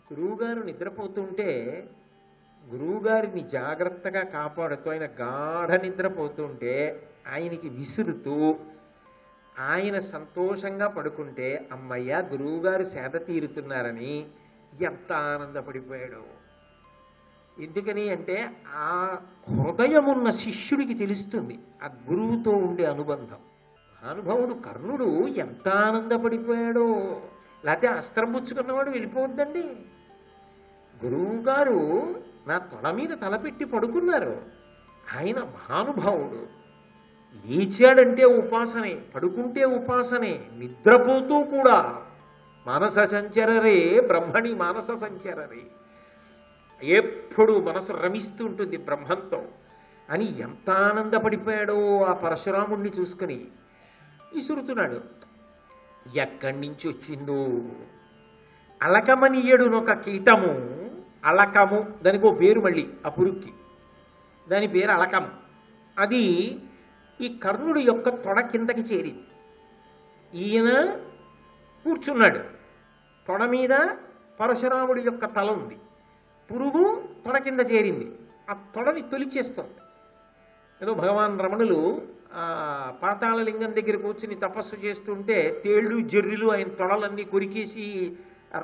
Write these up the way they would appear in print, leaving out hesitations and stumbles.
గురువుగారు నిద్రపోతుంటే గురువుగారిని జాగ్రత్తగా కాపాడుతూ ఆయన గాఢ నిద్రపోతుంటే ఆయనకి విసురుతూ ఆయన సంతోషంగా పడుకుంటే అమ్మయ్య గురువుగారు సేద తీరుతున్నారని ఎంత ఆనందపడిపోయాడు. ఎందుకని అంటే ఆ హృదయమున్న శిష్యుడికి తెలుస్తుంది ఆ గురువుతో ఉండే అనుబంధం. మహానుభావుడు కర్ణుడు ఎంత ఆనందపడిపోయాడో. లేకపోతే అస్త్రం పుచ్చుకున్నవాడు వెళ్ళిపోవద్దండి. గురువు గారు నా తొడ మీద తలపెట్టి పడుకున్నారు. ఆయన మహానుభావుడు. లేచాడంటే ఉపాసనే, పడుకుంటే ఉపాసనే, నిద్రపోతూ కూడా మానస సంచరరే బ్రహ్మణి మానస సంచరరే, ఎప్పుడు మనసు రమిస్తూ ఉంటుంది బ్రహ్మంతో అని ఎంత ఆనందపడిపోయాడో ఆ పరశురాముణ్ణి చూసుకుని. విసురుతున్నాడు. ఎక్కడి నుంచి వచ్చిందో అలకమనీయుడునొక కీటము. అలకము దానికి ఓ పేరు, మళ్ళీ ఆ పురుగుకి దాని పేరు అలకము. అది ఈ కర్ణుడి యొక్క తొడ కిందకి చేరింది. ఈయన కూర్చున్నాడు, తొడ మీద పరశురాముడి యొక్క తల ఉంది, పురుగు తొడ కింద చేరింది. ఆ తొడని తొలిచేస్తోంది. ఏదో భగవాన్ రమణులు పాతాళ లింగం దగ్గర కూర్చుని తపస్సు చేస్తుంటే తేళ్లు జర్రిలు ఆయన తొడలన్నీ కొరికేసి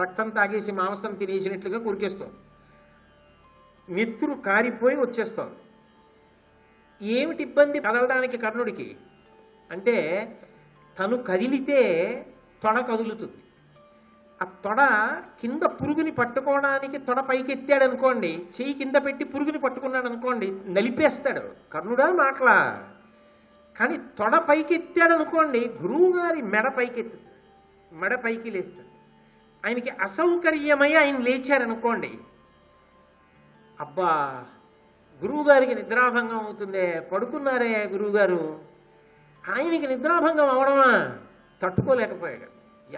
రక్తం తాగేసి మాంసం తినేసినట్లుగా కొరికేస్తోంది. నెత్తురు కారిపోయి వచ్చేస్తోంది. ఏమిటి ఇబ్బంది కదలడానికి కర్ణుడికి అంటే తను కదిలితే తొడ కదులుతుంది. ఆ తొడ కింద పురుగుని పట్టుకోవడానికి తొడ పైకెత్తాడు అనుకోండి, చెయ్యి కింద పెట్టి పురుగుని పట్టుకున్నాడు అనుకోండి, నలిపేస్తాడు. కర్ణుడా మాటలా. కానీ తొడ పైకెత్తాడు అనుకోండి, గురువు గారి మెడ పైకెత్తుతుంది, మెడ పైకి లేస్తుంది. ఆయనకి అసౌకర్యమై ఆయన లేచారనుకోండి, అబ్బా గురువుగారికి నిద్రాభంగం అవుతుందే, పడుకున్నారే గురువుగారు, ఆయనకి నిద్రాభంగం అవడమా తట్టుకోలేకపోయాడు.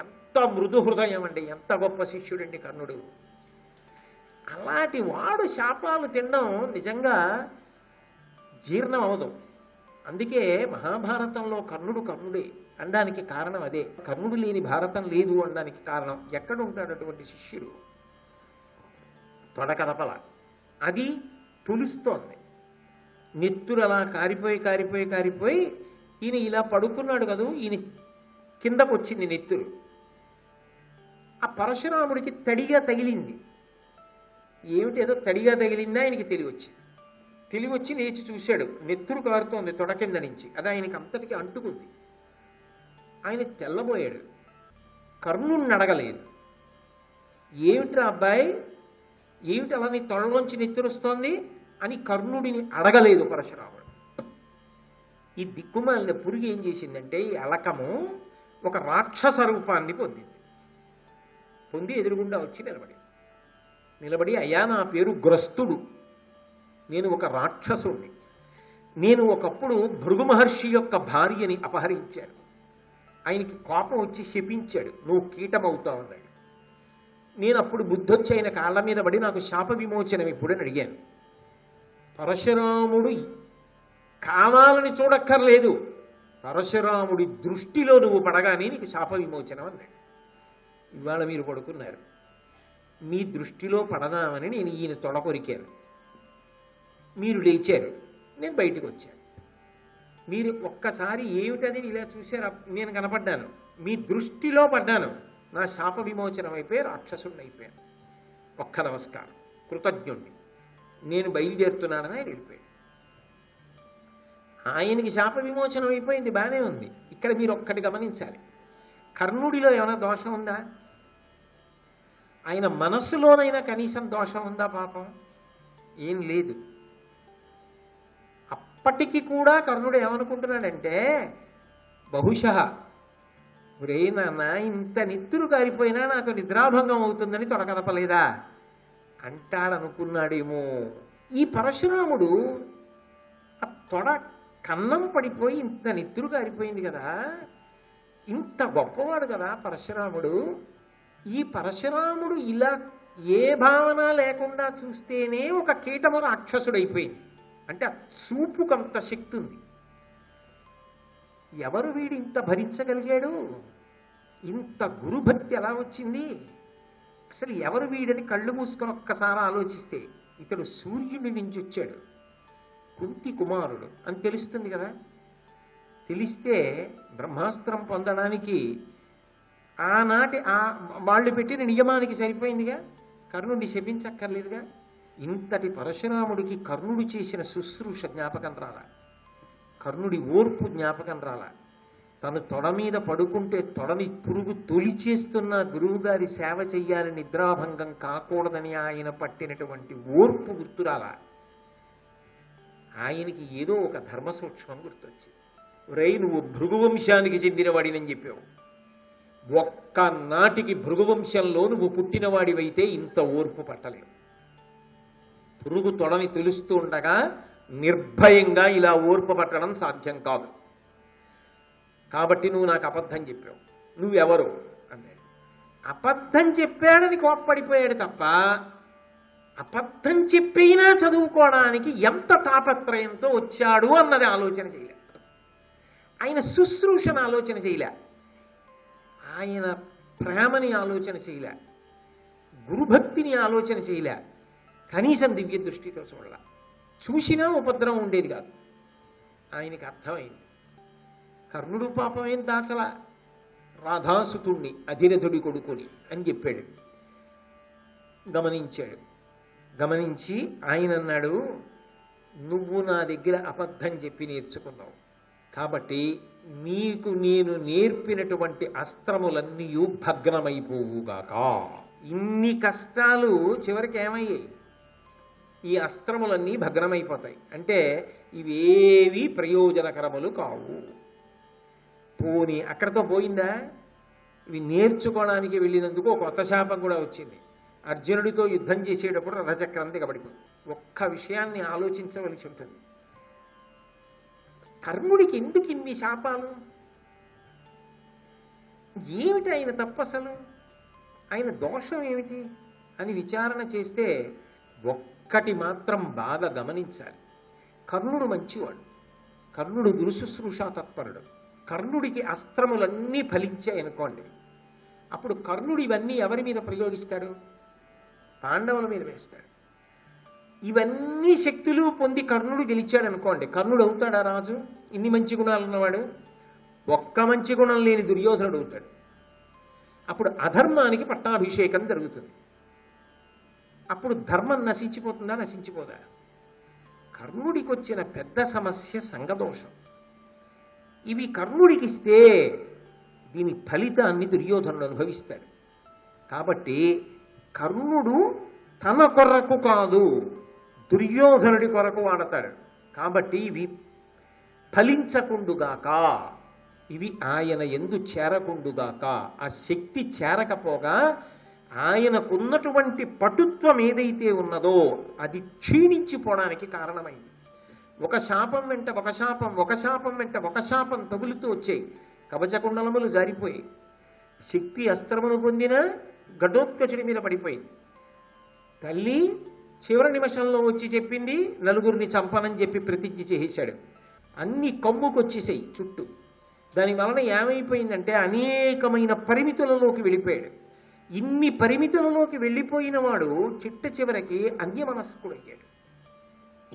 ఎంత మృదు హృదయం అండి, ఎంత గొప్ప శిష్యుడండి కర్ణుడు. అలాంటి వాడు శాపాలు తినడం నిజంగా జీర్ణం అవదు. అందుకే మహాభారతంలో కర్ణుడు కర్ణుడే అనడానికి కారణం అదే. కర్ణుడు లేని భారతం లేదు అనడానికి కారణం. ఎక్కడ ఉంటాడు అటువంటి శిష్యుడు? తొడ కదపల, అది తులుస్తోంది. నెత్తురు అలా కారిపోయి కారిపోయి కారిపోయి ఈయన ఇలా పడుకున్నాడు కదూ, ఈయన కిందకు వచ్చింది నెత్తురు. ఆ పరశురాముడికి తడిగా తగిలింది. ఏమిటి ఏదో తడిగా తగిలిందా ఆయనకి తెలివచ్చి లేచి చూశాడు. నెత్తురు కారుతోంది తొడ కింద నుంచి. అది ఆయనకి అంతటికి అంటుకుంది. ఆయన తెల్లబోయాడు. కర్ణుడిని అడగలేదు, ఏమిట్రా అబ్బాయి, ఏమిటి అలా నీ తొడలోంచి నెత్తురుస్తోంది అని కర్ణుడిని అడగలేదు పరశురాముడు. ఈ దిక్కుమాలిన పురుగు ఏం చేసిందంటే ఈ అలకము ఒక రాక్షస రూపాన్ని పొంది ఎదురుగుండా వచ్చి నిలబడి అయ్యా నా పేరు గ్రస్తుడు, నేను ఒక రాక్షసుణ్ణి, నేను ఒకప్పుడు భృగు మహర్షి యొక్క భార్యని అపహరించాను, ఆయనకి కోపం వచ్చి శపించాడు, నువ్వు కీటమవుతావు అన్నాడు. నేను అప్పుడు బుద్ధొచ్చి ఆయన కాళ్ళ మీద పడి నాకు శాప విమోచనం ఎప్పుడని అడిగాను. పరశురాముడు కావాలని చూడక్కర్లేదు, పరశురాముడి దృష్టిలో నువ్వు పడగానే నీకు శాప విమోచనం అన్నాడు. ఇవాళ మీరు పడుకున్నారు, మీ దృష్టిలో పడదామని నేను ఈయన తొడ కొరికాను, మీరు లేచారు, నేను బయటికి వచ్చాను. మీరు ఒక్కసారి ఏమిటని ఇలా చూశారు, నేను కనపడ్డాను, మీ దృష్టిలో పడ్డాను, నా శాప విమోచనం అయిపోయి రాక్షసుడిని అయిపోయాను. ఒక్క నమస్కారం, కృతజ్ఞుణ్ణి, నేను బయలుదేరుతున్నానని ఆయన వెళ్ళిపోయాడు. ఆయనకి శాప విమోచనం అయిపోయింది, బాగానే ఉంది. ఇక్కడ మీరు ఒక్కటి గమనించాలి, కర్ణుడిలో ఏమైనా దోషం ఉందా? ఆయన మనస్సులోనైనా కనీసం దోషం ఉందా? పాపం ఏం లేదు. అప్పటికి కూడా కర్ణుడు ఏమనుకుంటున్నాడంటే, బహుశः ఒరే నాన్న ఇంత నెత్తురు కారిపోయినా నాకు నిద్రాభంగం అవుతుందని తొడకదపలేదా అంటాడనుకున్నాడేమో. ఈ పరశురాముడు ఆ తొడ కన్నం పడిపోయి ఇంత నెత్తురు కారిపోయింది కదా, ఇంత గొప్పవాడు కదా పరశురాముడు. ఈ పరశురాముడు ఇలా ఏ భావన లేకుండా చూస్తేనే ఒక కీటము రాక్షసుడైపోయింది. అంటే ఆ చూపుకంత శక్తి ఉంది. ఎవరు వీడు ఇంత భరించగలిగాడు, ఇంత గురుభక్తి ఎలా వచ్చింది, అసలు ఎవరు వీడని కళ్ళు మూసుకొని ఒక్కసారి ఆలోచిస్తే ఇతడు సూర్యుడి నుంచి వచ్చాడు, కుంతి కుమారుడు అని తెలుస్తుంది కదా. తెలిస్తే బ్రహ్మాస్త్రం పొందడానికి ఆనాటి వాళ్ళు పెట్టిన నియమానికి సరిపోయిందిగా, కర్ణుడిని శపించక్కర్లేదుగా. ఇంతటి పరశురాముడికి కర్ణుడు చేసిన శుశ్రూష జ్ఞాపకం రాలా, కర్ణుడి ఓర్పు జ్ఞాపకం రాలా. తను తొడ మీద పడుకుంటే తొడని పురుగు తొలిచేస్తున్న గురువుగారి సేవ చెయ్యాలని నిద్రాభంగం కాకూడదని ఆయన పట్టినటువంటి ఓర్పు గుర్తురాలా. ఆయనకి ఏదో ఒక ధర్మ సూక్ష్మం గుర్తొచ్చింది. రై, నువ్వు భృగువంశానికి చెందినవాడినని చెప్పావు, ఒక్కనాటికి భృగువంశంలో నువ్వు పుట్టినవాడివైతే ఇంత ఓర్పు పట్టలేవు. పురుగు తొడని తెలుస్తూ ఉండగా నిర్భయంగా ఇలా ఓర్పు పట్టడం సాధ్యం కాదు. కాబట్టి నువ్వు నాకు అబద్ధం చెప్పావు, నువ్వెవరు అన్నాడు. అబద్ధం చెప్పాడని కోప్పడిపోయాడు తప్ప అబద్ధం చెప్పినా చదువుకోవడానికి ఎంత తాపత్రయంతో వచ్చాడు అన్నది ఆలోచన చేయలే. ఆయన శుశ్రూషను ఆలోచన చేయలే, ఆయన ప్రేమని ఆలోచన చేయలే, గురుభక్తిని ఆలోచన చేయలే, కనీసం దివ్య దృష్టితో చూడాల. చూసినా ఉపద్రవం ఉండేది కాదు. ఆయనకి అర్థమైంది. కర్ణుడు పాపం ఏం దాచలా, రాధాసుతుణ్ణి అధిరథుడి కొడుకుని అని చెప్పాడు. గమనించాడు. గమనించి ఆయన అన్నాడు, నువ్వు నా దగ్గర అబద్ధం చెప్పి నేర్చుకున్నావు కాబట్టి నీకు నేను నేర్పినటువంటి అస్త్రములన్నీ భగ్నమైపోవుగాక. ఇన్ని కష్టాలు చివరికి ఏమయ్యాయి, ఈ అస్త్రములన్నీ భగ్నమైపోతాయి. అంటే ఇవేవి ప్రయోజనకరములు కావు. పోనీ అక్కడతో పోయిందా? ఇవి నేర్చుకోవడానికి వెళ్ళినందుకు ఒక కొత్త శాపం కూడా వచ్చింది. అర్జునుడితో యుద్ధం చేసేటప్పుడు రథచక్రం దిగబడిపోయింది. ఒక్క విషయాన్ని ఆలోచించవలసి ఉంటుంది. కర్ణుడికి ఎందుకు ఇన్ని శాపాలు? ఏమిటి ఆయన తప్పసలు, ఆయన దోషం ఏమిటి అని విచారణ చేస్తే ఒక్కటి మాత్రం బాగా గమనించాలి. కర్ణుడు మంచివాడు, కర్ణుడు గురుశుశ్రూషా తత్పరుడు. కర్ణుడికి అస్త్రములన్నీ ఫలించాయనుకోండి, అప్పుడు కర్ణుడు ఇవన్నీ ఎవరి మీద ప్రయోగిస్తాడు? పాండవుల మీద వేస్తాడు. ఇవన్నీ శక్తులు పొంది కర్ణుడు గెలిచాడు అనుకోండి, కర్ణుడు అవుతాడా రాజు? ఇన్ని మంచి గుణాలు ఉన్నవాడు ఒక్క మంచి గుణం లేని దుర్యోధనుడు అవుతాడు. అప్పుడు అధర్మానికి పట్టాభిషేకం జరుగుతుంది. అప్పుడు ధర్మం నశించిపోతుందా? నశించిపోదా? కర్ణుడికి వచ్చిన పెద్ద సమస్య సంగదోషం. ఇవి కర్ణుడికిస్తే దీని ఫలితాన్ని దుర్యోధనుడు అనుభవిస్తాడు. కాబట్టి కర్ణుడు తన కొరకు కాదు, దుర్యోధనుడి కొరకు వాడతాడు. కాబట్టి ఇవి ఫలించకుండుగాక, ఇవి ఆయన యందు చేరకుండుగాక. ఆ శక్తి చేరకపోగా ఆయనకున్నటువంటి పటుత్వం ఏదైతే ఉన్నదో అది క్షీణించిపోవడానికి కారణమైంది. ఒక శాపం వెంట ఒక శాపం, ఒక శాపం వెంట ఒక శాపం తగులుతూ వచ్చాయి. కవచకుండలములు జారిపోయి శక్తి అస్త్రమును పొందిన ఘటోత్కచుడి మీద పడిపోయింది. తల్లి చివరి నిమిషంలో వచ్చి చెప్పింది, నలుగురిని చంపనని చెప్పి ప్రతిజ్ఞ చేసేశాడు. అన్ని కమ్ముకొచ్చేసాయి చుట్టూ. దాని వలన ఏమైపోయిందంటే అనేకమైన పరిమితులలోకి వెళ్ళిపోయాడు. ఇన్ని పరిమితులలోకి వెళ్ళిపోయిన వాడు చిట్ట చివరికి అన్యమనస్కుడయ్యాడు.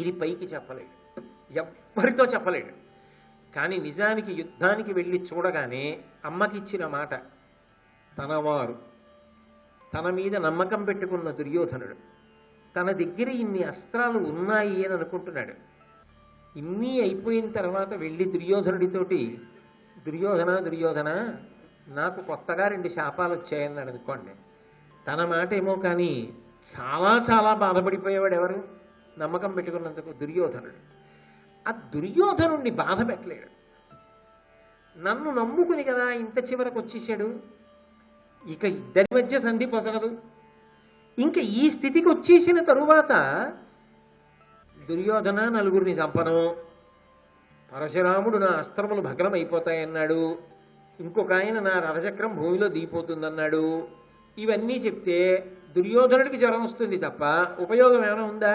ఇది పైకి చెప్పలేడు, ఎవ్వరితో చెప్పలేడు. కానీ నిజానికి యుద్ధానికి వెళ్ళి చూడగానే అమ్మకిచ్చిన మాట, తనవారు తన మీద నమ్మకం పెట్టుకున్న దుర్యోధనుడు తన దగ్గర ఇన్ని అస్త్రాలు ఉన్నాయి అని అనుకుంటున్నాడు. ఇన్ని అయిపోయిన తర్వాత వెళ్ళి దుర్యోధనుడితోటి, దుర్యోధన దుర్యోధన నాకు కొత్తగా 2 శాపాలు వచ్చాయన్నాడు అనుకోండి. తన మాట ఏమో కానీ చాలా చాలా బాధపడిపోయేవాడు ఎవరు? నమ్మకం పెట్టుకున్నందుకు దుర్యోధనుడు. ఆ దుర్యోధనుడిని బాధ పెట్టలేడు. నన్ను నమ్ముకుని కదా ఇంత చివరకు వచ్చేసాడు, ఇక ఇద్దరి మధ్య సంధి పొసగదు. ఇంకా ఈ స్థితికి వచ్చేసిన తరువాత దుర్యోధన నలుగురిని చంపను, పరశురాముడు నా అస్త్రములు భగ్నం అయిపోతాయన్నాడు, ఇంకొక ఆయన నా రథచక్రం భూమిలో దిగిపోతుందన్నాడు. ఇవన్నీ చెప్తే దుర్యోధనుడికి జ్వరం వస్తుంది తప్ప ఉపయోగం ఏమైనా ఉందా?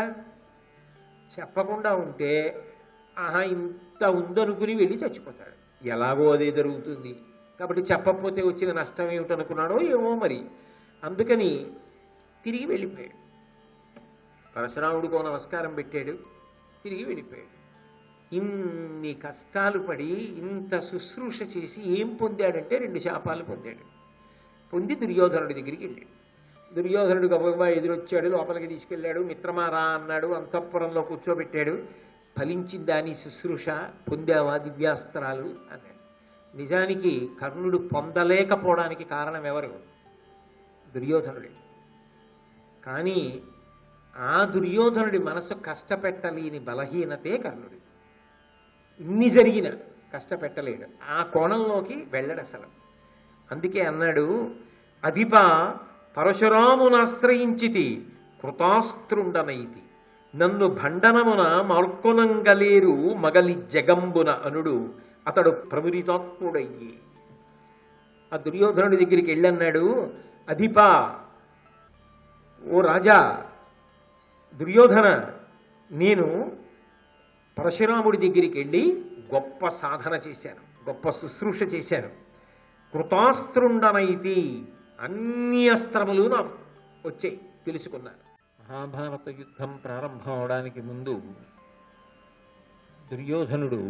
చెప్పకుండా ఉంటే ఆహా ఇంత ఉందనుకుని వెళ్ళి చచ్చిపోతాడు. ఎలాగో అదే జరుగుతుంది కాబట్టి చెప్పకపోతే వచ్చిన నష్టం ఏమిటనుకున్నాడో ఏమో మరి. అందుకని తిరిగి వెళ్ళిపోయాడు. పరశురాముడికో నమస్కారం పెట్టాడు, తిరిగి వెళ్ళిపోయాడు. ఇన్ని కష్టాలు పడి ఇంత శుశ్రూష చేసి ఏం పొందాడంటే 2 శాపాలు పొందాడు. పొంది దుర్యోధనుడి దగ్గరికి వెళ్ళాడు. దుర్యోధనుడు గబగబా ఎదురొచ్చాడు, లోపలికి తీసుకెళ్ళాడు. మిత్రమారా అన్నాడు, అంతఃపురంలో కూర్చోబెట్టాడు. ఫలించిందాని శుశ్రూష, పొందావా దివ్యాస్త్రాలు అన్నాడు. నిజానికి కర్ణుడు పొందలేకపోవడానికి కారణం ఎవరు? దుర్యోధనుడే. కానీ ఆ దుర్యోధనుడి మనసు కష్టపెట్టలేని బలహీనతే కర్ణుడి. ఇన్ని జరిగిన కష్టపెట్టలేడు. ఆ కోణంలోకి వెళ్ళడు అసలు. అందుకే అన్నాడు, అధిప పరశురామునాశ్రయించితి కృతాస్త్రుండనైతి నన్ను భండనమున మార్కొనంగలేరు మగలి జగంబున అనుడు అతడు ప్రమురితాత్ముడయ్యి. ఆ దుర్యోధనుడి దగ్గరికి వెళ్ళన్నాడు, అధిప, ఓ రాజా దుర్యోధన, నేను పరశురాముడి దగ్గరికి వెళ్ళి గొప్ప సాధన చేశాను, గొప్ప శుశ్రూష చేశాను. కృతాస్త్రుండనైతి, అన్ని అస్త్రములు నాకు వచ్చాయి, తెలుసుకున్నాను. మహాభారత యుద్ధం ప్రారంభం అవడానికి ముందు దుర్యోధనుడు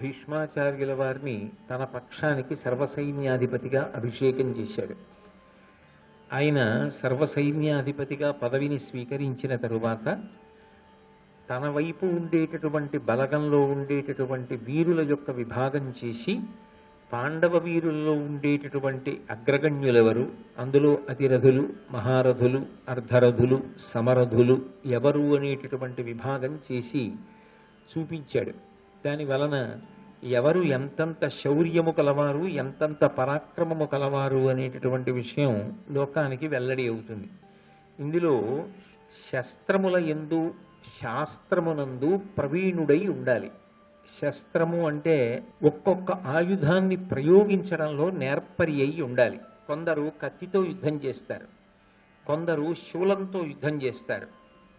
భీష్మాచార్యుల వారిని తన పక్షానికి సర్వసైన్యాధిపతిగా అభిషేకం చేశాడు. ఆయన సర్వసైన్యాధిపతిగా పదవిని స్వీకరించిన తరువాత తన వైపు ఉండేటటువంటి బలగంలో ఉండేటటువంటి వీరుల యొక్క విభాగం చేసి పాండవ వీరుల్లో ఉండేటటువంటి అగ్రగణ్యులెవరు, అందులో అతిరథులు, మహారథులు, అర్ధరథులు, సమరథులు ఎవరు అనేటటువంటి విభాగం చేసి చూపించాడు. దాని వలన ఎవరు ఎంతంత శౌర్యము కలవారు, ఎంతంత పరాక్రమము కలవారు అనేటటువంటి విషయం లోకానికి వెల్లడి అవుతుంది. ఇందులో శస్త్రముల యందు శాస్త్రమునందు ప్రవీణుడై ఉండాలి. శస్త్రము అంటే ఒక్కొక్క ఆయుధాన్ని ప్రయోగించడంలో నేర్పరి అయి ఉండాలి. కొందరు కత్తితో యుద్ధం చేస్తారు, కొందరు శూలంతో యుద్ధం చేస్తారు,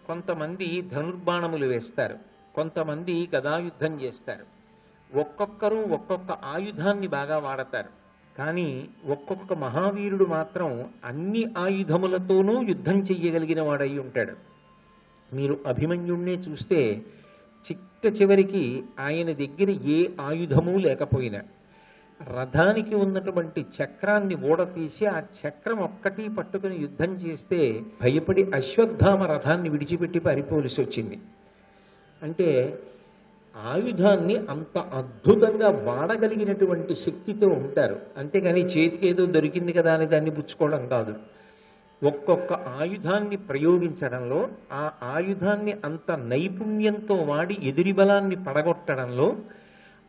కొంతమంది ధనుర్బాణములు వేస్తారు, కొంతమంది గదాయుద్ధం చేస్తారు. ఒక్కొక్కరు ఒక్కొక్క ఆయుధాన్ని బాగా వాడతారు. కానీ ఒక్కొక్క మహావీరుడు మాత్రం అన్ని ఆయుధములతోనూ యుద్ధం చెయ్యగలిగిన వాడై ఉంటాడు. మీరు అభిమన్యుణ్ణే చూస్తే చిట్ట చివరికి ఆయన దగ్గర ఏ ఆయుధము లేకపోయినా రథానికి ఉన్నటువంటి చక్రాన్ని ఊడతీసి ఆ చక్రం ఒక్కటి పట్టుకుని యుద్ధం చేస్తే భయపడి అశ్వత్థామ రథాన్ని విడిచిపెట్టి పారిపోవలసి వచ్చింది. అంటే ఆయుధాన్ని అంత అద్భుతంగా వాడగలిగినటువంటి శక్తితో ఉంటారు. అంతేగాని చేతికి ఏదో దొరికింది కదా అని దాన్ని పుచ్చుకోవడం కాదు. ఒక్కొక్క ఆయుధాన్ని ప్రయోగించడంలో, ఆ ఆయుధాన్ని అంత నైపుణ్యంతో వాడి ఎదురి బలాన్ని పడగొట్టడంలో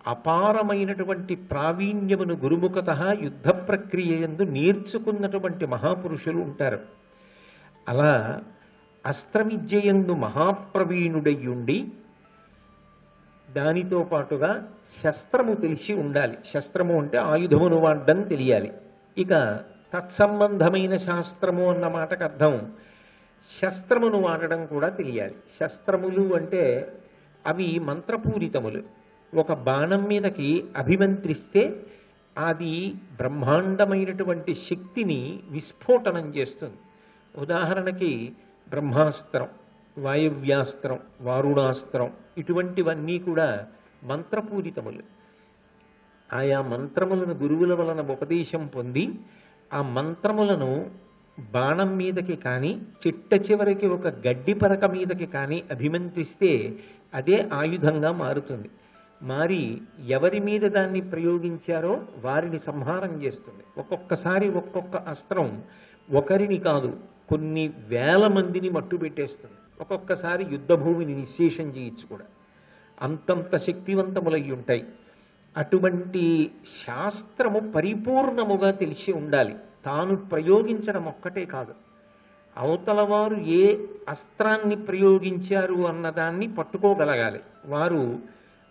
అపారమైనటువంటి ప్రావీణ్యమును గురుముఖత యుద్ధ ప్రక్రియ యందు నేర్చుకున్నటువంటి మహాపురుషులు ఉంటారు. అలా అస్త్రవిద్యయందు మహాప్రవీణుడయ్యుండి దానితో పాటుగా శస్త్రము తెలిసి ఉండాలి. శస్త్రము అంటే ఆయుధమును వాడడం తెలియాలి. ఇక తత్సంబంధమైన శాస్త్రము అన్న మాటకు అర్థం శస్త్రమును వాడడం కూడా తెలియాలి. శస్త్రములు అంటే అవి మంత్రపూరితములు. ఒక బాణం మీదకి అభిమంత్రిస్తే అది బ్రహ్మాండమైనటువంటి శక్తిని విస్ఫోటనం చేస్తుంది. ఉదాహరణకి బ్రహ్మాస్త్రం, వాయువ్యాస్త్రం, వారుణాస్త్రం ఇటువంటివన్నీ కూడా మంత్రపూరితములు. ఆయా మంత్రములను గురువుల వలన ఉపదేశం పొంది ఆ మంత్రములను బాణం మీదకి కానీ చిట్ట చివరికి ఒక గడ్డి పరక మీదకి కానీ అభిమంత్రిస్తే అదే ఆయుధంగా మారుతుంది. మారి ఎవరి మీద దాన్ని ప్రయోగించారో వారిని సంహారం చేస్తుంది. ఒక్కొక్కసారి ఒక్కొక్క అస్త్రం ఒకరిని కాదు కొన్ని వేల మందిని మట్టు పెట్టేస్తుంది. ఒక్కొక్కసారి యుద్ధభూమిని నిశ్శేషం చేయొచ్చు కూడా. అంతంత శక్తివంతములై ఉంటాయి. అటువంటి శాస్త్రము పరిపూర్ణముగా తెలిసి ఉండాలి. తాను ప్రయోగించడం ఒక్కటే కాదు, అవతల వారు ఏ అస్త్రాన్ని ప్రయోగించారు అన్నదాన్ని పట్టుకోగలగాలి. వారు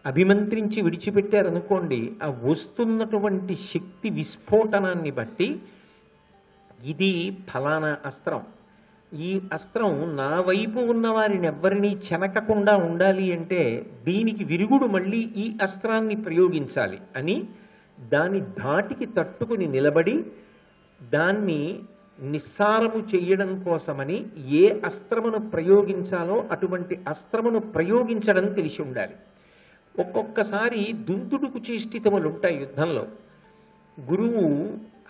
అభిమంత్రించి విడిచిపెట్టారనుకోండి, ఆ వస్తున్నటువంటి శక్తి విస్ఫోటనాన్ని బట్టి ఇది ఫలానా అస్త్రం ఈ అస్త్రం నా వైపు ఉన్న వారిని ఎవ్వరినీ చెనకకుండా ఉండాలి అంటే దీనికి విరుగుడు మళ్ళీ ఈ అస్త్రాన్ని ప్రయోగించాలి అని దాని ధాటికి తట్టుకుని నిలబడి దాన్ని నిస్సారము చెయ్యడం కోసమని ఏ అస్త్రమును ప్రయోగించాలో అటువంటి అస్త్రమును ప్రయోగించడం తెలిసి ఉండాలి. ఒక్కొక్కసారి దుందుడుకు చేష్టితములు ఉంటాయి యుద్ధంలో. గురువు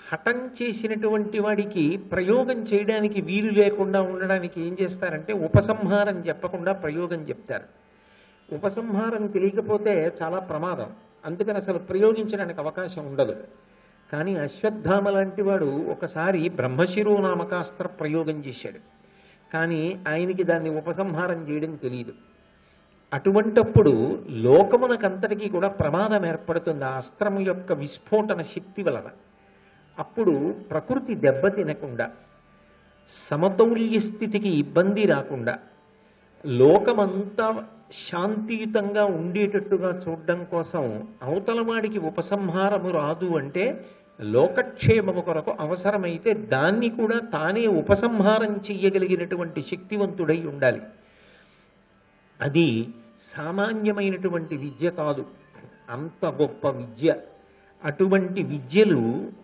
హఠం చేసినటువంటి వాడికి ప్రయోగం చేయడానికి వీలు లేకుండా ఉండడానికి ఏం చేస్తారంటే ఉపసంహారం చెప్పకుండా ప్రయోగం చెప్తారు. ఉపసంహారం తెలియకపోతే చాలా ప్రమాదం, అందుకని అసలు ప్రయోగించడానికి అవకాశం ఉండదు. కానీ అశ్వత్థామ లాంటి వాడు ఒకసారి బ్రహ్మశిరో నామకాస్త్ర ప్రయోగం చేశాడు, కానీ ఆయనకి దాన్ని ఉపసంహారం చేయడం తెలియదు. అటువంటప్పుడు లోకమునకంతటికీ కూడా ప్రమాదం ఏర్పడుతుంది ఆ అస్త్రము యొక్క విస్ఫోటన శక్తి వలన. అప్పుడు ప్రకృతి దెబ్బతినకుండా, సమతౌల్య స్థితికి ఇబ్బంది రాకుండా, లోకమంతా శాంతియుతంగా ఉండేటట్టుగా చూడడం కోసం అవతలవాడికి ఉపసంహారము రాదు అంటే లోకక్షేమము కొరకు అవసరమైతే దాన్ని కూడా తానే ఉపసంహారం చెయ్యగలిగినటువంటి శక్తివంతుడై ఉండాలి. అది సామాన్యమైనటువంటి విద్య కాదు, అంత గొప్ప విద్య. అటువంటి విద్యలు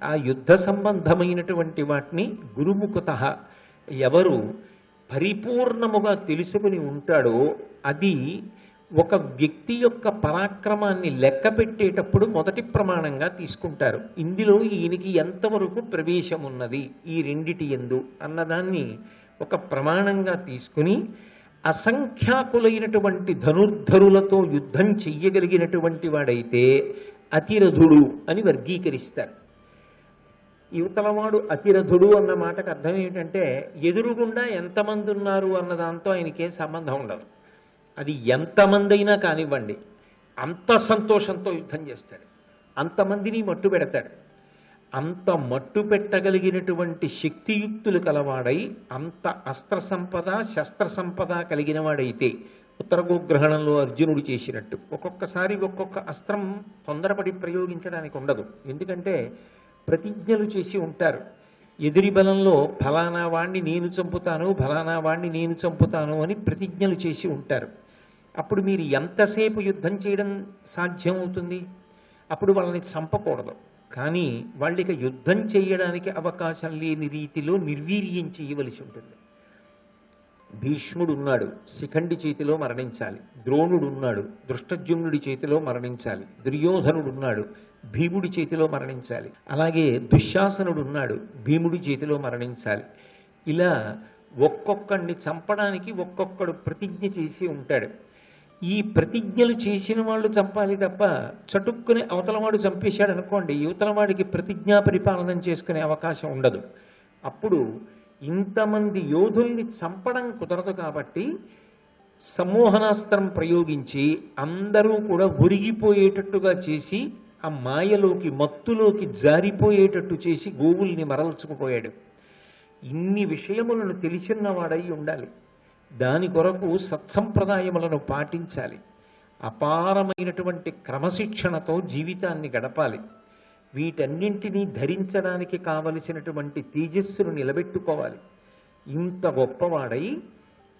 ఆ యుద్ధ సంబంధమైనటువంటి వాటిని గురుముఖతః ఎవరు పరిపూర్ణముగా తెలుసుకుని ఉంటాడో అది ఒక వ్యక్తి యొక్క పరాక్రమాన్ని లెక్క పెట్టేటప్పుడు మొదటి ప్రమాణంగా తీసుకుంటారు. ఇందులో ఈయనకి ఎంతవరకు ప్రవేశం ఉన్నది ఈ రెండిటి యందు అన్నదాన్ని ఒక ప్రమాణంగా తీసుకుని అసంఖ్యాకులైనటువంటి ధనుర్ధరులతో యుద్ధం చెయ్యగలిగినటువంటి వాడైతే అతిరథుడు అని వర్గీకరిస్తారు. యువతలవాడు అతిరథుడు అన్న మాటకు అర్థం ఏంటంటే ఎదురుగుండా ఎంతమంది ఉన్నారు అన్న దాంతో ఆయనకేం సంబంధం ఉండదు. అది ఎంతమంది అయినా కానివ్వండి, అంత సంతోషంతో యుద్ధం చేస్తాడు, అంతమందిని మట్టు పెడతాడు. అంత మట్టు పెట్టగలిగినటువంటి శక్తియుక్తులు కలవాడై అంత అస్త్ర సంపద శస్త్ర సంపద కలిగిన వాడైతే ఉత్తర గోగ్రహణంలో అర్జునుడు చేసినట్టు ఒక్కొక్కసారి ఒక్కొక్క అస్త్రం తొందరపడి ప్రయోగించడానికి ఉండదు. ఎందుకంటే ప్రతిజ్ఞలు చేసి ఉంటారు. ఎదురి బలంలో ఫలానా వాణ్ణి నేను చంపుతాను, ఫలానా వాణ్ణి నేను చంపుతాను అని ప్రతిజ్ఞలు చేసి ఉంటారు. అప్పుడు మీరు ఎంతసేపు యుద్ధం చేయడం సాధ్యం అవుతుంది? అప్పుడు వాళ్ళని చంపకూడదు, కానీ వాళ్ళకి యుద్ధం చేయడానికి అవకాశం లేని రీతిలో నిర్వీర్యం చేయవలసి ఉంటుంది. భీష్ముడు ఉన్నాడు, శిఖండి చేతిలో మరణించాలి. ద్రోణుడు ఉన్నాడు, దృష్టద్యుమ్నుడి చేతిలో మరణించాలి. దుర్యోధనుడు ఉన్నాడు, భీముడి చేతిలో మరణించాలి. అలాగే దుశ్శాసనుడు ఉన్నాడు, భీముడి చేతిలో మరణించాలి. ఇలా ఒక్కొక్కడిని చంపడానికి ఒక్కొక్కడు ప్రతిజ్ఞ చేసి ఉంటాడు. ఈ ప్రతిజ్ఞలు చేసిన వాళ్ళు చంపాలి తప్ప చటుక్కుని అవతలవాడు చంపేశాడు అనుకోండి, యువతలవాడికి ప్రతిజ్ఞా పరిపాలన చేసుకునే అవకాశం ఉండదు. అప్పుడు ఇంతమంది యోధుల్ని చంపడం కుదరదు. కాబట్టి సమ్మోహనాస్త్రం ప్రయోగించి అందరూ కూడా ఒరిగిపోయేటట్టుగా చేసి ఆ మాయలోకి మత్తులోకి జారిపోయేటట్టు చేసి గోవుల్ని మరల్చుకుపోయాడు. ఇన్ని విషయములను తెలిసినవాడై ఉండాలి. దాని కొరకు సత్సంప్రదాయములను పాటించాలి. అపారమైనటువంటి క్రమశిక్షణతో జీవితాన్ని గడపాలి. వీటన్నింటినీ ధరించడానికి కావలసినటువంటి తేజస్సును నిలబెట్టుకోవాలి. ఇంత గొప్పవాడై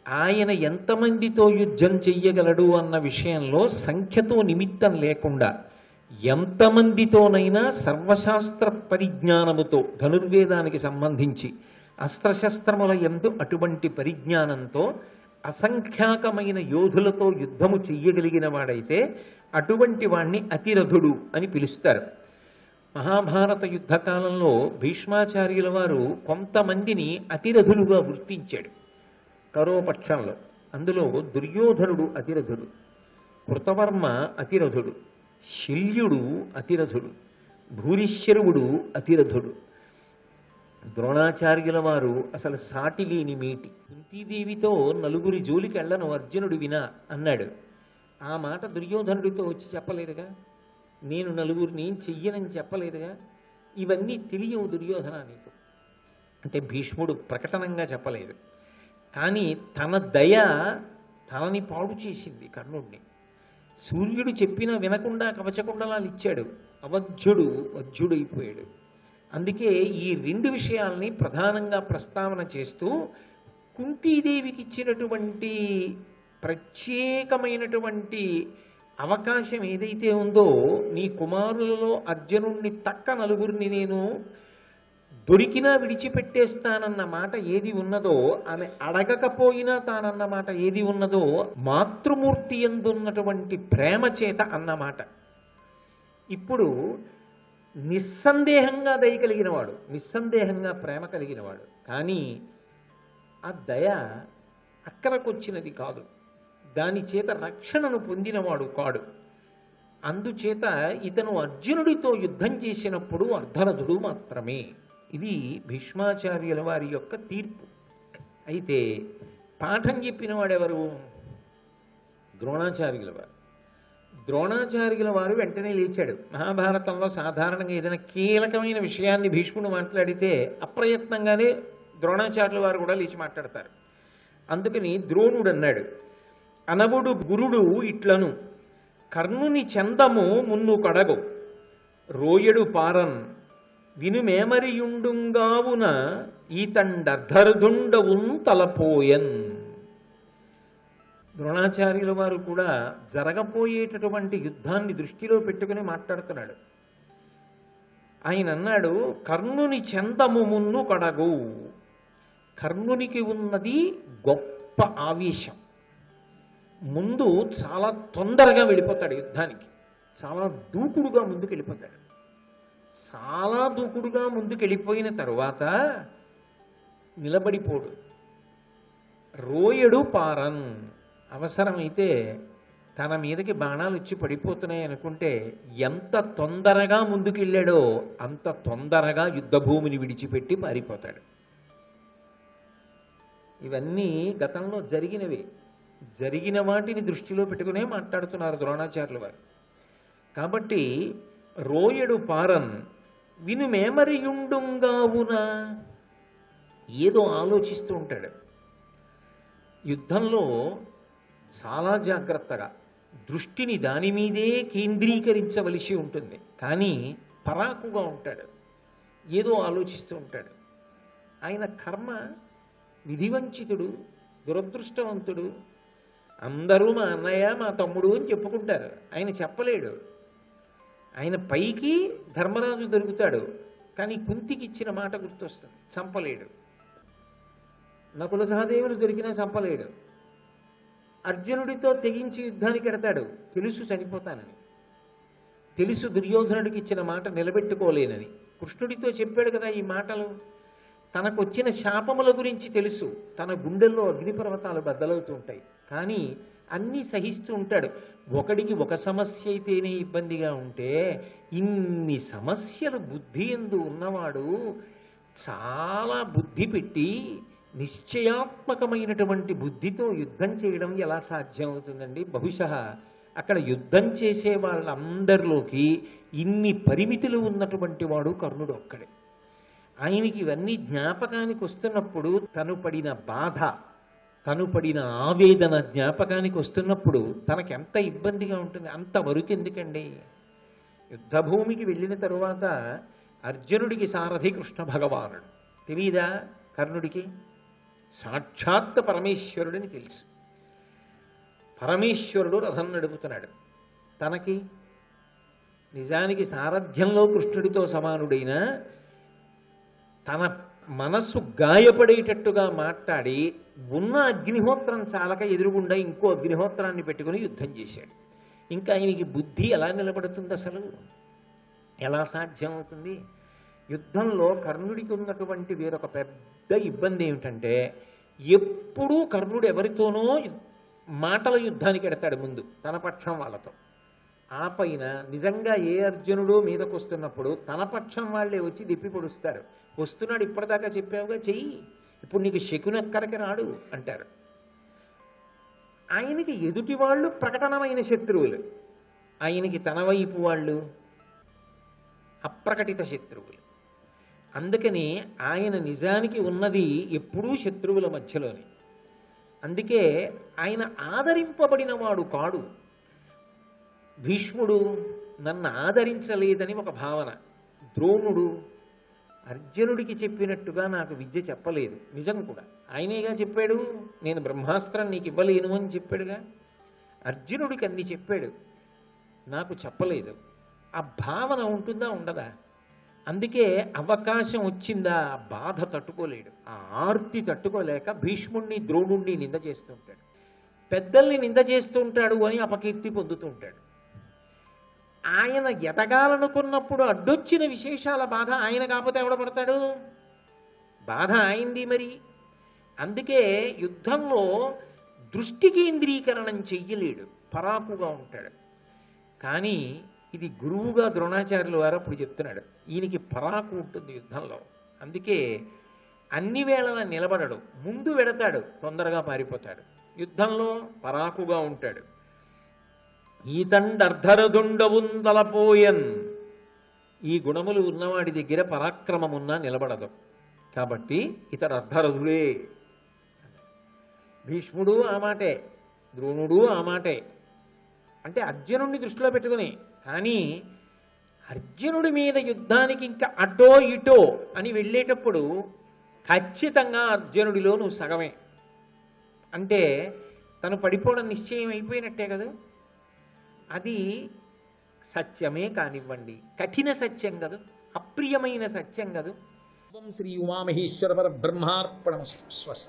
ఆయన ఎంతమందితో యుద్ధం చెయ్యగలడు అన్న విషయంలో సంఖ్యతో నిమిత్తం లేకుండా ఎంతమందితోనైనా సర్వశాస్త్ర పరిజ్ఞానముతో ధనుర్వేదానికి సంబంధించి అస్త్రశస్త్రముల యందు అటువంటి పరిజ్ఞానంతో అసంఖ్యాకమైన యోధులతో యుద్ధము చెయ్యగలిగిన వాడైతే అటువంటి వాణ్ణి అతిరథుడు అని పిలుస్తారు. మహాభారత యుద్ధకాలంలో భీష్మాచార్యుల వారు కొంతమందిని అతిరథులుగా గుర్తించాడు కరోపక్షంలో. అందులో దుర్యోధనుడు అతిరథుడు, కృతవర్మ అతిరథుడు, శల్యుడు అతిరథుడు, భూరిశ్రవుడు అతిరథుడు. ద్రోణాచార్యుల వారు అసలు సాటి లేని మీటి. కుంతీదేవితో నలుగురి జోలికి వెళ్ళను అర్జునుడు వినా అన్నాడు. ఆ మాట దుర్యోధనుడితో వచ్చి చెప్పలేదుగా, నేను నలుగురిని చెయ్యనని చెప్పలేదుగా. ఇవన్నీ తెలియవు దుర్యోధన నీకు అంటే భీష్ముడు ప్రకటనంగా చెప్పలేదు, కానీ తన దయ తనని పాడు చేసింది కర్ణుడిని. సూర్యుడు చెప్పినా వినకుండా కవచకుండలాలు ఇచ్చాడు, అవధ్యుడు వధ్యుడైపోయాడు. అందుకే ఈ రెండు విషయాల్ని ప్రధానంగా ప్రస్తావన చేస్తూ కుంతీదేవికి ఇచ్చినటువంటి ప్రత్యేకమైనటువంటి అవకాశం ఏదైతే ఉందో, నీ కుమారులలో అర్జునుణ్ణి తక్క నలుగురిని నేను దొరికినా విడిచిపెట్టేస్తానన్న మాట ఏది ఉన్నదో, ఆమె అడగకపోయినా తానన్న మాట ఏది ఉన్నదో, మాతృమూర్తి ఎందున్నటువంటి ప్రేమ చేత అన్నమాట. ఇప్పుడు నిస్సందేహంగా దయ కలిగినవాడు, నిస్సందేహంగా ప్రేమ కలిగినవాడు. కానీ ఆ దయ అక్కరకొచ్చినది కాదు, దాని చేత రక్షణను పొందినవాడు కాడు. అందుచేత ఇతను అర్జునుడితో యుద్ధం చేసినప్పుడు అర్ధరథుడు మాత్రమే. ఇది భీష్మాచార్యుల వారి యొక్క తీర్పు. అయితే పాఠం చెప్పిన వాడెవరు? ద్రోణాచార్యుల వారు. ద్రోణాచార్యుల వారు వెంటనే లేచాడు. మహాభారతంలో సాధారణంగా ఏదైనా కీలకమైన విషయాన్ని భీష్ముడు మాట్లాడితే అప్రయత్నంగానే ద్రోణాచార్యుల వారు కూడా లేచి మాట్లాడతారు. అందుకని ద్రోణుడు అన్నాడు, అనవుడు గురుడు ఇట్లను కర్ణుని చందము మున్ను కడగు రోయడు పారన్ వినుమేమరియుండుంగావున ఈతండర్ధరుదుండవున్ తలపోయన్. ద్రోణాచార్యుల వారు కూడా జరగబోయేటటువంటి యుద్ధాన్ని దృష్టిలో పెట్టుకుని మాట్లాడుతున్నాడు. ఆయన అన్నాడు, కర్ణుని చందము మున్ను కడగు. కర్ణునికి ఉన్నది గొప్ప ఆవేశం. ముందు చాలా తొందరగా వెళ్ళిపోతాడు యుద్ధానికి, చాలా దూకుడుగా ముందుకు వెళ్ళిపోతాడు. చాలా దూకుడుగా ముందుకు వెళ్ళిపోయిన తరువాత నిలబడిపోడు. రోయడు పారన్, అవసరమైతే తన మీదకి బాణాలు వచ్చి పడిపోతున్నాయి అనుకుంటే ఎంత తొందరగా ముందుకెళ్ళాడో అంత తొందరగా యుద్ధభూమిని విడిచిపెట్టి పారిపోతాడు. ఇవన్నీ గతంలో జరిగినవి. జరిగిన వాటిని దృష్టిలో పెట్టుకునే మాట్లాడుతున్నారు ద్రోణాచార్యుల వారు. కాబట్టి రోయడు పారన్ వినుమేమరియుండుంగావునా, ఏదో ఆలోచిస్తూ ఉంటాడు. యుద్ధంలో చాలా జాగ్రత్తగా దృష్టిని దాని మీదే కేంద్రీకరించవలసి ఉంటుంది. కానీ పరాకుగా ఉంటాడు, ఏదో ఆలోచిస్తూ ఉంటాడు. ఆయన కర్మ విధివంచితుడు, దురదృష్టవంతుడు. అందరూ మా అన్నయ్య మా తమ్ముడు అని చెప్పుకుంటారు, ఆయన చెప్పలేడు. ఆయన పైకి ధర్మరాజు దొరుకుతాడు, కానీ కుంతికి ఇచ్చిన మాట గుర్తొస్తుంది, చంపలేడు. నకుల సహదేవులు దొరికినా చంపలేడు. అర్జునుడితో తెగించి యుద్ధానికి ఎడతాడు, తెలుసు చనిపోతానని, తెలుసు దుర్యోధనుడికి ఇచ్చిన మాట నిలబెట్టుకోలేనని. కృష్ణుడితో చెప్పాడు కదా ఈ మాటలు. తనకొచ్చిన శాపముల గురించి తెలుసు, తన గుండెల్లో అగ్నిపర్వతాలు బద్దలవుతూ ఉంటాయి, కానీ అన్నీ సహిస్తూ ఉంటాడు. ఒకడికి ఒక సమస్య అయితేనే ఇబ్బందిగా ఉంటే ఇన్ని సమస్యలు బుద్ధి ఎందు ఉన్నవాడు చాలా బుద్ధి పెట్టి నిశ్చయాత్మకమైనటువంటి బుద్ధితో యుద్ధం చేయడం ఎలా సాధ్యం అవుతుందండి? బహుశా అక్కడ యుద్ధం చేసే వాళ్ళందరిలోకి ఇన్ని పరిమితులు ఉన్నటువంటి వాడు కర్ణుడు ఒక్కడే. ఆయనకి ఇవన్నీ జ్ఞాపకానికి వస్తున్నప్పుడు తను పడిన బాధ, తను పడిన ఆవేదన జ్ఞాపకానికి వస్తున్నప్పుడు తనకెంత ఇబ్బందిగా ఉంటుంది. అంతవరకు ఎందుకండి? యుద్ధభూమికి వెళ్ళిన తరువాత అర్జునుడికి సారథి కృష్ణ భగవానుడు తెలీదా? కర్ణుడికి సాక్షాత్ పరమేశ్వరుడిని తెలుసు. పరమేశ్వరుడు రథం నడుపుతున్నాడు. తనకి నిజానికి సారథ్యంలో కృష్ణుడితో సమానుడైన తన మనస్సు గాయపడేటట్టుగా మాట్లాడి ఉన్న అగ్నిహోత్రం చాలక ఎదురుగుండా ఇంకో అగ్నిహోత్రాన్ని పెట్టుకుని యుద్ధం చేశాడు. ఇంకా ఆయనకి బుద్ధి ఎలా నిలబడుతుంది? అసలు ఎలా సాధ్యం అవుతుంది? యుద్ధంలో కర్ణుడికి ఉన్నటువంటి వేరొక పెద్ద ఇబ్బంది ఏమిటంటే, ఎప్పుడూ కర్ణుడు ఎవరితోనో మాటల యుద్ధానికి ఎడతాడు ముందు తన పక్షం వాళ్ళతో. ఆ పైన నిజంగా ఏ అర్జునుడో మీదకు వస్తున్నప్పుడు తన పక్షం వాళ్ళే వచ్చి దిప్పి పొడుస్తారు. వస్తున్నాడు, ఇప్పటిదాకా చెప్పావుగా చెయ్యి, ఇప్పుడు నీకు శకునెక్కడికి రాడు అంటారు. ఆయనకి ఎదుటి వాళ్ళు ప్రకటనమైన శత్రువులు, ఆయనకి తన వైపు వాళ్ళు అప్రకటిత శత్రువులు. అందుకని ఆయన నిజానికి ఉన్నది ఎప్పుడూ శత్రువుల మధ్యలోనే. అందుకే ఆయన ఆదరింపబడిన వాడు కాడు. భీష్ముడు నన్ను ఆదరించలేదని ఒక భావన, ద్రోణుడు అర్జునుడికి చెప్పినట్టుగా నాకు విద్య చెప్పలేదు. నిజం కూడా ఆయనేగా చెప్పాడు, నేను బ్రహ్మాస్త్రం నీకు ఇవ్వలేను అని చెప్పాడుగా. అర్జునుడికి అన్ని చెప్పాడు, నాకు చెప్పలేదు. ఆ భావన ఉంటుందా ఉండదా? అందుకే అవకాశం వచ్చిందా ఆ బాధ తట్టుకోలేడు, ఆ ఆర్తి తట్టుకోలేక భీష్ముణ్ణి ద్రోణుణ్ణి నింద చేస్తుంటాడు, పెద్దల్ని నింద చేస్తుంటాడు అని అపకీర్తి పొందుతుంటాడు. ఆయన ఎదగాలనుకున్నప్పుడు అడ్డొచ్చిన విశేషాల బాధ ఆయన కాకపోతే ఎవడ పడతాడు? బాధ అయింది మరి. అందుకే యుద్ధంలో దృష్టి కేంద్రీకరణం చెయ్యలేడు, పరాకుగా ఉంటాడు. కానీ ఇది గురువుగా ద్రోణాచార్యుల వారు అప్పుడు చెప్తున్నాడు, ఈయనకి పరాకు ఉంటుంది యుద్ధంలో. అందుకే అన్ని వేళలా నిలబడడు, ముందు వెడతాడు, తొందరగా పారిపోతాడు. యుద్ధంలో పరాకుగా ఉంటాడు. ఈతండర్ధరదుండవున్ తలపోయన్, ఈ గుణములు ఉన్నవాడి దగ్గర పరాక్రమమున్నా నిలబడదు. కాబట్టి ఇతడు అర్ధరథుడే. భీష్ముడు ఆ మాటే, ద్రోణుడు ఆ మాటే. అంటే అర్జునుడిని దృష్టిలో పెట్టుకుని. కానీ అర్జునుడి మీద యుద్ధానికి ఇంకా అటో ఇటో అని వెళ్ళేటప్పుడు ఖచ్చితంగా అర్జునుడిలో నువ్వు సగమే అంటే తను పడిపోవడం నిశ్చయం అయిపోయినట్టే కదా. అది సత్యమే కానివ్వండి, కఠిన సత్యం కదూ, అప్రియమైన సత్యం కదూ. శ్రీ ఉమామహేశ్వర పరబ్రహ్మార్పణమస్తు. స్వస్తి.